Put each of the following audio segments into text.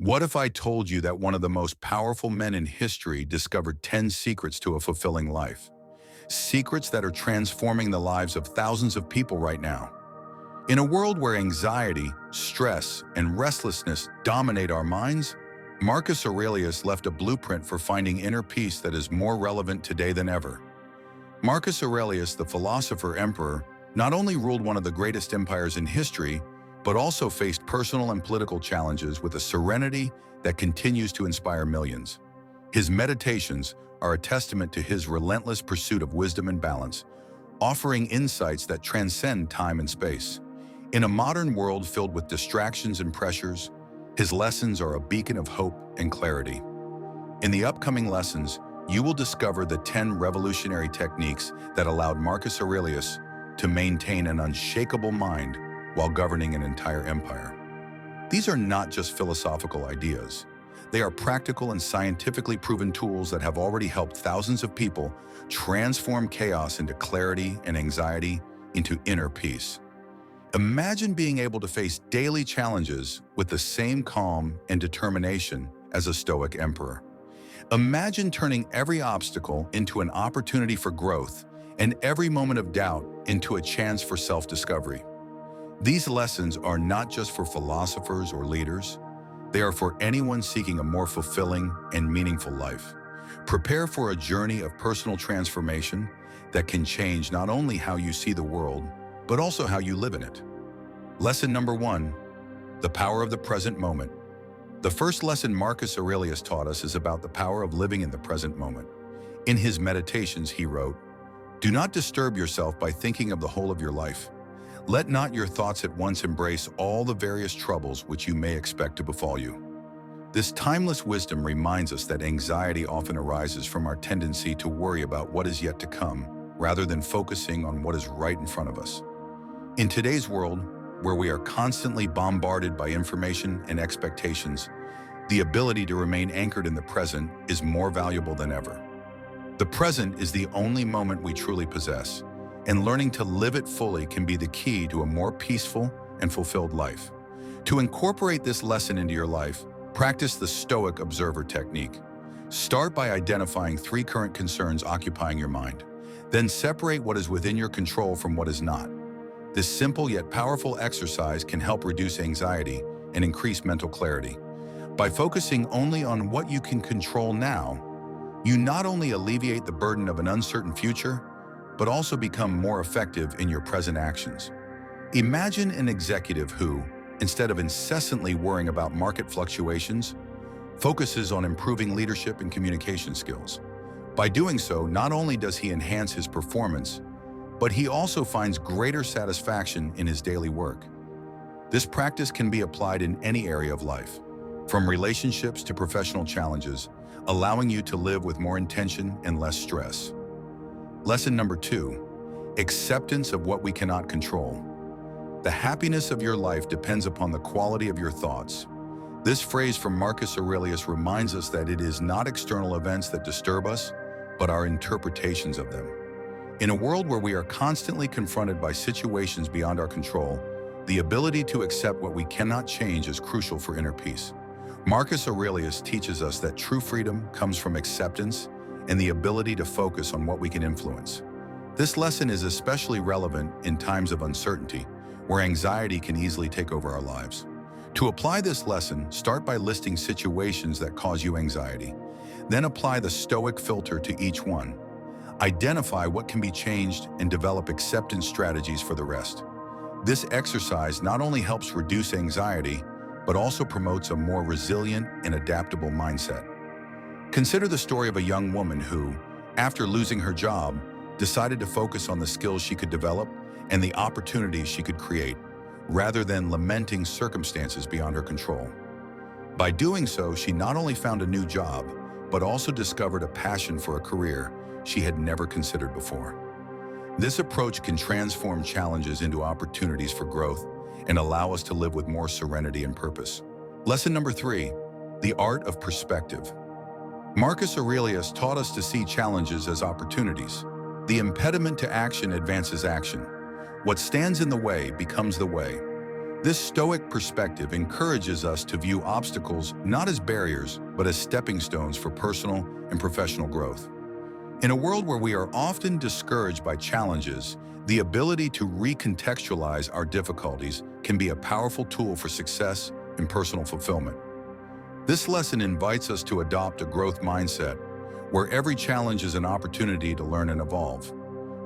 What if I told you that one of the most powerful men in history discovered 10 secrets to a fulfilling life? Secrets that are transforming the lives of thousands of people right now. In a world where anxiety, stress, and restlessness dominate our minds, Marcus Aurelius left a blueprint for finding inner peace that is more relevant today than ever. Marcus Aurelius, the philosopher emperor, not only ruled one of the greatest empires in history, but also faced personal and political challenges with a serenity that continues to inspire millions. His meditations are a testament to his relentless pursuit of wisdom and balance, offering insights that transcend time and space. In a modern world filled with distractions and pressures, his lessons are a beacon of hope and clarity. In the upcoming lessons, you will discover the 10 revolutionary techniques that allowed Marcus Aurelius to maintain an unshakable mind while governing an entire empire. These are not just philosophical ideas. They are practical and scientifically proven tools that have already helped thousands of people transform chaos into clarity and anxiety into inner peace. Imagine being able to face daily challenges with the same calm and determination as a Stoic emperor. Imagine turning every obstacle into an opportunity for growth and every moment of doubt into a chance for self-discovery. These lessons are not just for philosophers or leaders. They are for anyone seeking a more fulfilling and meaningful life. Prepare for a journey of personal transformation that can change not only how you see the world, but also how you live in it. Lesson number 1, the power of the present moment. The first lesson Marcus Aurelius taught us is about the power of living in the present moment. In his meditations, he wrote, "Do not disturb yourself by thinking of the whole of your life. Let not your thoughts at once embrace all the various troubles which you may expect to befall you." This timeless wisdom reminds us that anxiety often arises from our tendency to worry about what is yet to come, rather than focusing on what is right in front of us. In today's world, where we are constantly bombarded by information and expectations, the ability to remain anchored in the present is more valuable than ever. The present is the only moment we truly possess, and learning to live it fully can be the key to a more peaceful and fulfilled life. To incorporate this lesson into your life, practice the Stoic observer technique. Start by identifying 3 current concerns occupying your mind. Then separate what is within your control from what is not. This simple yet powerful exercise can help reduce anxiety and increase mental clarity. By focusing only on what you can control now, you not only alleviate the burden of an uncertain future, but also become more effective in your present actions. Imagine an executive who, instead of incessantly worrying about market fluctuations, focuses on improving leadership and communication skills. By doing so, not only does he enhance his performance, but he also finds greater satisfaction in his daily work. This practice can be applied in any area of life, from relationships to professional challenges, allowing you to live with more intention and less stress. Lesson number 2, acceptance of what we cannot control. The happiness of your life depends upon the quality of your thoughts. This phrase from Marcus Aurelius reminds us that it is not external events that disturb us, but our interpretations of them. In a world where we are constantly confronted by situations beyond our control, the ability to accept what we cannot change is crucial for inner peace. Marcus Aurelius teaches us that true freedom comes from acceptance and the ability to focus on what we can influence. This lesson is especially relevant in times of uncertainty, where anxiety can easily take over our lives. To apply this lesson, start by listing situations that cause you anxiety. Then apply the Stoic filter to each one. Identify what can be changed and develop acceptance strategies for the rest. This exercise not only helps reduce anxiety, but also promotes a more resilient and adaptable mindset. Consider the story of a young woman who, after losing her job, decided to focus on the skills she could develop and the opportunities she could create, rather than lamenting circumstances beyond her control. By doing so, she not only found a new job, but also discovered a passion for a career she had never considered before. This approach can transform challenges into opportunities for growth and allow us to live with more serenity and purpose. Lesson number 3, the art of perspective. Marcus Aurelius taught us to see challenges as opportunities. The impediment to action advances action. What stands in the way becomes the way. This Stoic perspective encourages us to view obstacles not as barriers, but as stepping stones for personal and professional growth. In a world where we are often discouraged by challenges, the ability to recontextualize our difficulties can be a powerful tool for success and personal fulfillment. This lesson invites us to adopt a growth mindset, where every challenge is an opportunity to learn and evolve.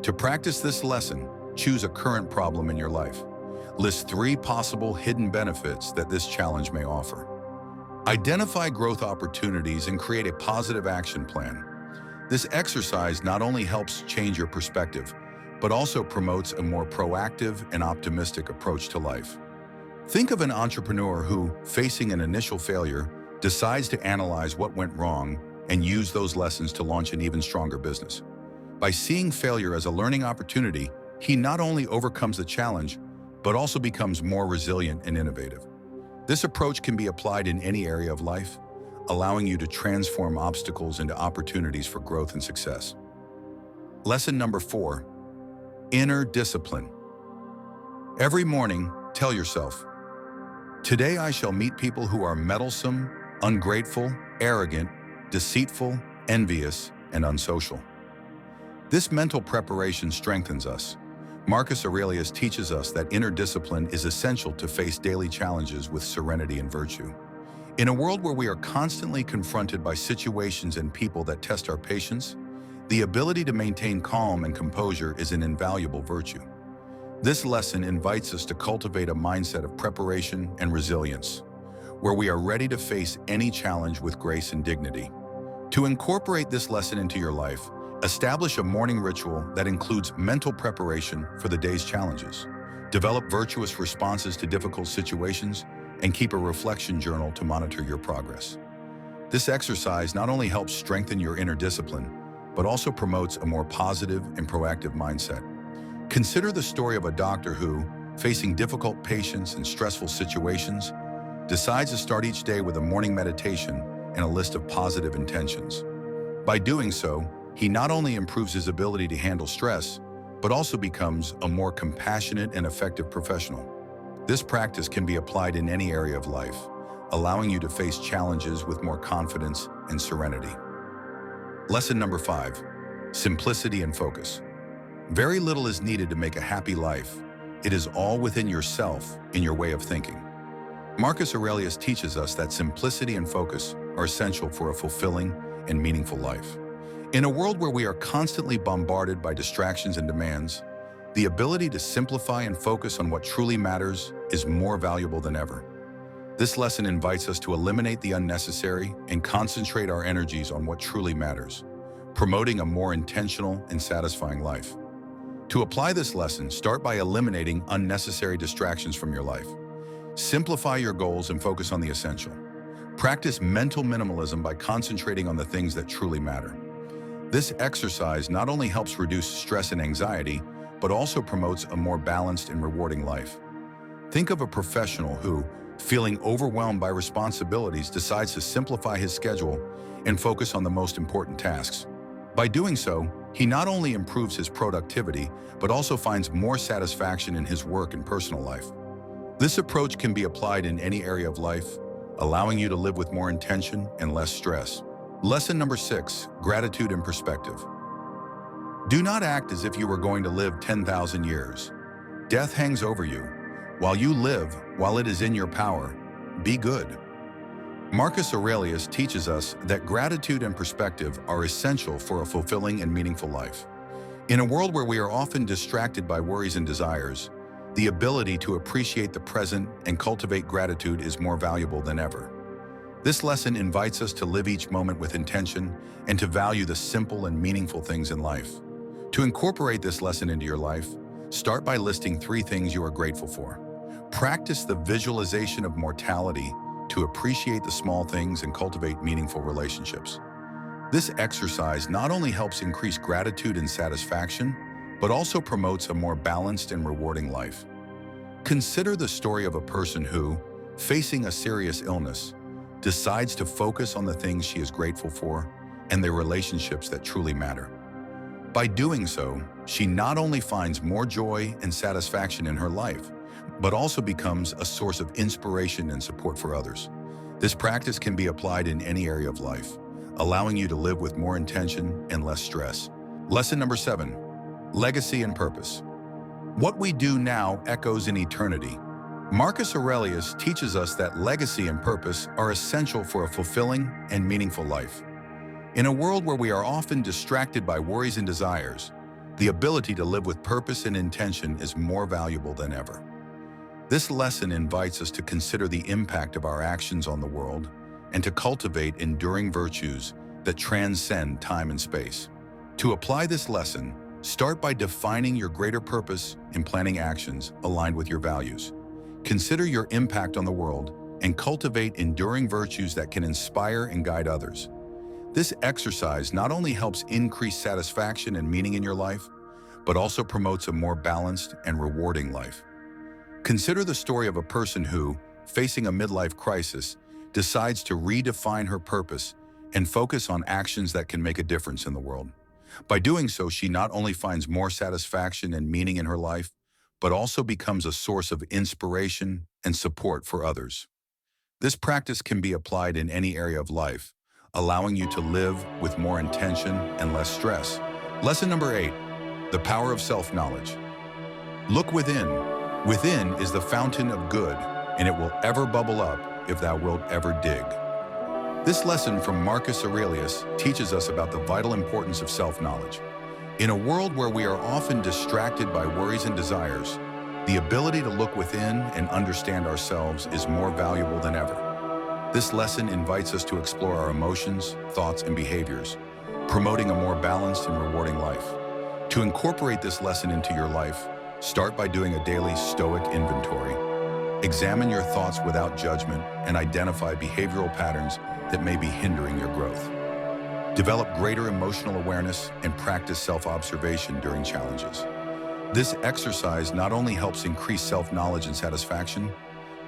To practice this lesson, choose a current problem in your life. List 3 possible hidden benefits that this challenge may offer. Identify growth opportunities and create a positive action plan. This exercise not only helps change your perspective, but also promotes a more proactive and optimistic approach to life. Think of an entrepreneur who, facing an initial failure, decides to analyze what went wrong and use those lessons to launch an even stronger business. By seeing failure as a learning opportunity, he not only overcomes the challenge, but also becomes more resilient and innovative. This approach can be applied in any area of life, allowing you to transform obstacles into opportunities for growth and success. Lesson number 4, inner discipline. Every morning, tell yourself, "Today I shall meet people who are meddlesome, ungrateful, arrogant, deceitful, envious, and unsocial." This mental preparation strengthens us. Marcus Aurelius teaches us that inner discipline is essential to face daily challenges with serenity and virtue. In a world where we are constantly confronted by situations and people that test our patience, the ability to maintain calm and composure is an invaluable virtue. This lesson invites us to cultivate a mindset of preparation and resilience, where we are ready to face any challenge with grace and dignity. To incorporate this lesson into your life, establish a morning ritual that includes mental preparation for the day's challenges. Develop virtuous responses to difficult situations, and keep a reflection journal to monitor your progress. This exercise not only helps strengthen your inner discipline, but also promotes a more positive and proactive mindset. Consider the story of a doctor who, facing difficult patients and stressful situations, decides to start each day with a morning meditation and a list of positive intentions. By doing so, he not only improves his ability to handle stress, but also becomes a more compassionate and effective professional. This practice can be applied in any area of life, allowing you to face challenges with more confidence and serenity. Lesson number 5, simplicity and focus. Very little is needed to make a happy life. It is all within yourself, in your way of thinking. Marcus Aurelius teaches us that simplicity and focus are essential for a fulfilling and meaningful life. In a world where we are constantly bombarded by distractions and demands, the ability to simplify and focus on what truly matters is more valuable than ever. This lesson invites us to eliminate the unnecessary and concentrate our energies on what truly matters, promoting a more intentional and satisfying life. To apply this lesson, start by eliminating unnecessary distractions from your life. Simplify your goals and focus on the essential. Practice mental minimalism by concentrating on the things that truly matter. This exercise not only helps reduce stress and anxiety, but also promotes a more balanced and rewarding life. Think of a professional who, feeling overwhelmed by responsibilities, decides to simplify his schedule and focus on the most important tasks. By doing so, he not only improves his productivity, but also finds more satisfaction in his work and personal life. This approach can be applied in any area of life, allowing you to live with more intention and less stress. Lesson number 6, gratitude and perspective. Do not act as if you were going to live 10,000 years. Death hangs over you. While you live, while it is in your power, be good. Marcus Aurelius teaches us that gratitude and perspective are essential for a fulfilling and meaningful life. In a world where we are often distracted by worries and desires, the ability to appreciate the present and cultivate gratitude is more valuable than ever. This lesson invites us to live each moment with intention and to value the simple and meaningful things in life. To incorporate this lesson into your life, start by listing 3 things you are grateful for. Practice the visualization of mortality to appreciate the small things and cultivate meaningful relationships. This exercise not only helps increase gratitude and satisfaction, but also promotes a more balanced and rewarding life. Consider the story of a person who, facing a serious illness, decides to focus on the things she is grateful for and the relationships that truly matter. By doing so, she not only finds more joy and satisfaction in her life, but also becomes a source of inspiration and support for others. This practice can be applied in any area of life, allowing you to live with more intention and less stress. Lesson number 7, legacy and purpose. What we do now echoes in eternity. Marcus Aurelius teaches us that legacy and purpose are essential for a fulfilling and meaningful life. In a world where we are often distracted by worries and desires, the ability to live with purpose and intention is more valuable than ever. This lesson invites us to consider the impact of our actions on the world and to cultivate enduring virtues that transcend time and space. To apply this lesson, start by defining your greater purpose and planning actions aligned with your values. Consider your impact on the world and cultivate enduring virtues that can inspire and guide others. This exercise not only helps increase satisfaction and meaning in your life, but also promotes a more balanced and rewarding life. Consider the story of a person who, facing a midlife crisis, decides to redefine her purpose and focus on actions that can make a difference in the world. By doing so, she not only finds more satisfaction and meaning in her life, but also becomes a source of inspiration and support for others. This practice can be applied in any area of life, allowing you to live with more intention and less stress. Lesson number 8, the power of self-knowledge. Look within. Within is the fountain of good, and it will ever bubble up if thou wilt ever dig. This lesson from Marcus Aurelius teaches us about the vital importance of self-knowledge. In a world where we are often distracted by worries and desires, the ability to look within and understand ourselves is more valuable than ever. This lesson invites us to explore our emotions, thoughts, and behaviors, promoting a more balanced and rewarding life. To incorporate this lesson into your life, start by doing a daily Stoic inventory. Examine your thoughts without judgment and identify behavioral patterns that may be hindering your growth. Develop greater emotional awareness and practice self-observation during challenges. This exercise not only helps increase self-knowledge and satisfaction,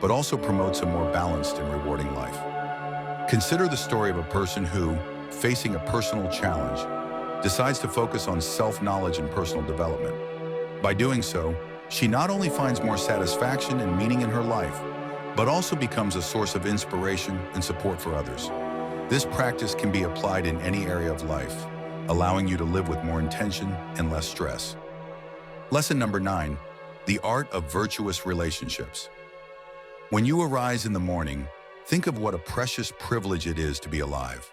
but also promotes a more balanced and rewarding life. Consider the story of a person who, facing a personal challenge, decides to focus on self-knowledge and personal development. By doing so, she not only finds more satisfaction and meaning in her life, but also becomes a source of inspiration and support for others. This practice can be applied in any area of life, allowing you to live with more intention and less stress. Lesson number 9, the art of virtuous relationships. When you arise in the morning, think of what a precious privilege it is to be alive,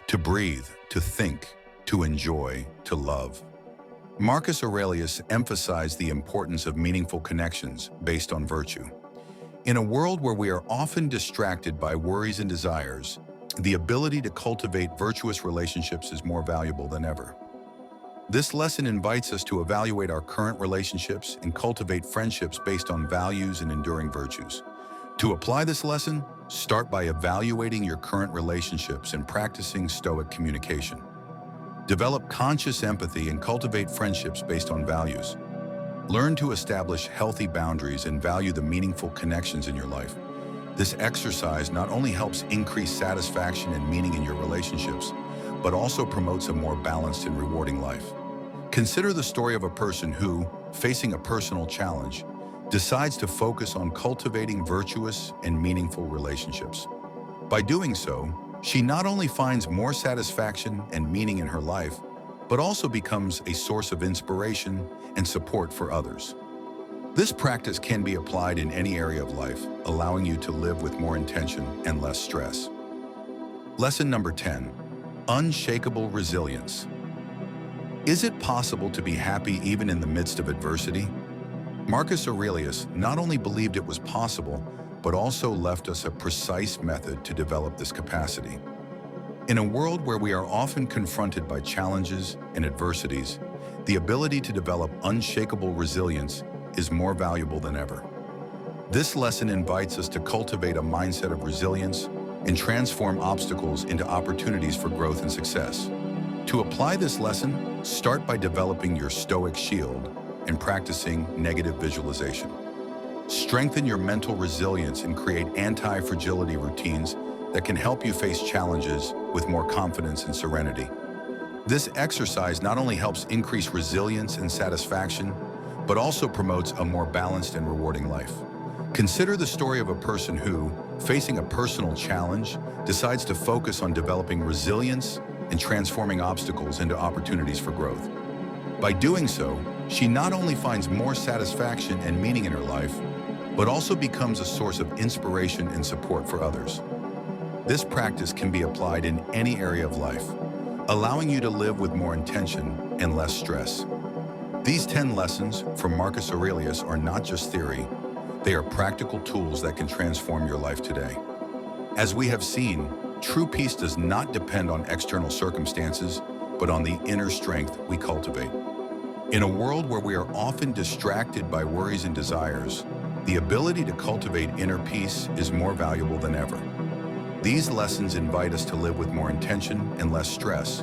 to breathe, to think, to enjoy, to love. Marcus Aurelius emphasized the importance of meaningful connections based on virtue. In a world where we are often distracted by worries and desires, the ability to cultivate virtuous relationships is more valuable than ever. This lesson invites us to evaluate our current relationships and cultivate friendships based on values and enduring virtues. To apply this lesson, start by evaluating your current relationships and practicing Stoic communication. Develop conscious empathy and cultivate friendships based on values. Learn to establish healthy boundaries and value the meaningful connections in your life. This exercise not only helps increase satisfaction and meaning in your relationships, but also promotes a more balanced and rewarding life. Consider the story of a person who, facing a personal challenge, decides to focus on cultivating virtuous and meaningful relationships. By doing so, she not only finds more satisfaction and meaning in her life, but also becomes a source of inspiration and support for others. This practice can be applied in any area of life, allowing you to live with more intention and less stress. Lesson number 10, unshakable resilience. Is it possible to be happy even in the midst of adversity? Marcus Aurelius not only believed it was possible, but also left us a precise method to develop this capacity. In a world where we are often confronted by challenges and adversities, the ability to develop unshakable resilience is more valuable than ever. This lesson invites us to cultivate a mindset of resilience and transform obstacles into opportunities for growth and success. To apply this lesson, start by developing your Stoic shield and practicing negative visualization. Strengthen your mental resilience and create anti-fragility routines that can help you face challenges with more confidence and serenity. This exercise not only helps increase resilience and satisfaction, but also promotes a more balanced and rewarding life. Consider the story of a person who, facing a personal challenge, decides to focus on developing resilience and transforming obstacles into opportunities for growth. By doing so, she not only finds more satisfaction and meaning in her life, but also becomes a source of inspiration and support for others. This practice can be applied in any area of life, allowing you to live with more intention and less stress. These 10 lessons from Marcus Aurelius are not just theory, they are practical tools that can transform your life today. As we have seen, true peace does not depend on external circumstances, but on the inner strength we cultivate. In a world where we are often distracted by worries and desires, the ability to cultivate inner peace is more valuable than ever. These lessons invite us to live with more intention and less stress,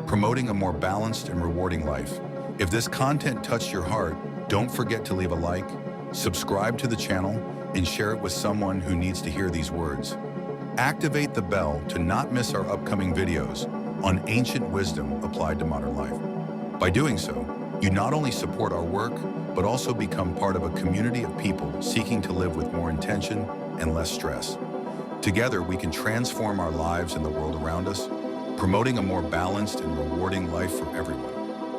promoting a more balanced and rewarding life. If this content touched your heart, don't forget to leave a like, subscribe to the channel, and share it with someone who needs to hear these words. Activate the bell to not miss our upcoming videos on ancient wisdom applied to modern life. By doing so, you not only support our work, but also become part of a community of people seeking to live with more intention and less stress. Together, we can transform our lives and the world around us, promoting a more balanced and rewarding life for everyone.